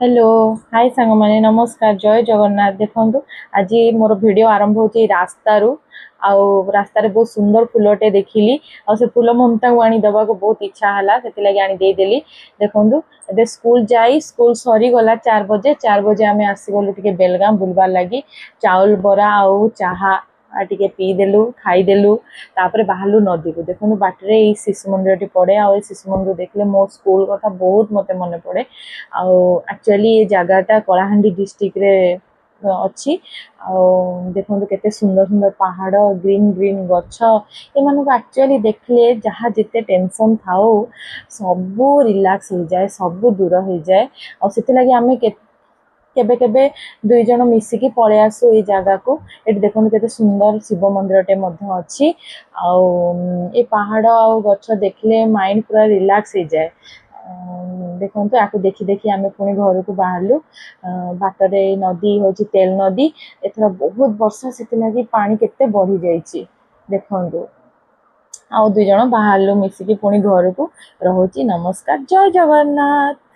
Hello hi सांग माने नमस्कार जय जगन्नाथ देखंतु आज मोर वीडियो आरंभ होची रास्ता रु आउ रास्ता रे बहुत सुंदर फूलटे देखिली आ से फूल ममता को आनी दबा को बहुत इच्छा हला सेति लागि आनी दे देली देखंतु एबे स्कूल जाई स्कूल सरी गला 4 बजे आमे आसी गलु टिके बेलगाम बुलबार लागि चावल बरा आउ चाहा टिके पी देलु खाई देलु तापर बाहरलु नदी को देखनु बाटरे ई शिशु मंदिर टी पड़े आ शिशु मंदिर देखले मो स्कूल कथा बहुत मते मन पड़े आउ एक्चुअली ये जगहटा कलाहांडी डिस्ट्रिक्ट रे अच्छी देखो केते सुंदर सुंदर पहाड़ ग्रीन ग्रीन गछ एमानक एक्चुअली देखले जहाँ जिते टेंशन थाओ सबू रिलैक्स हो जाए सबू दूर हो जाए और सेति लागि आमे केबे केबे दुई जन मिसिकी पळे आसु ए जगह को एटी देखो केते सुंदर शिव मंदिरटे मध्ये अच्छी आउ ए पहाड़ आउ गछ देखले माइंड पूरा रिलैक्स हो जाए देखो आपको देखी देखी आम पुणी घर को बाहरलु बाटरे नदी हूँ तेल नदी एथर बहुत वर्षा से लगी पानी केते बढ़ी जाइए देखु आउ दुई जन बाहरलु मिसिकी पुणी घर को रहुची नमस्कार जय जगन्नाथ।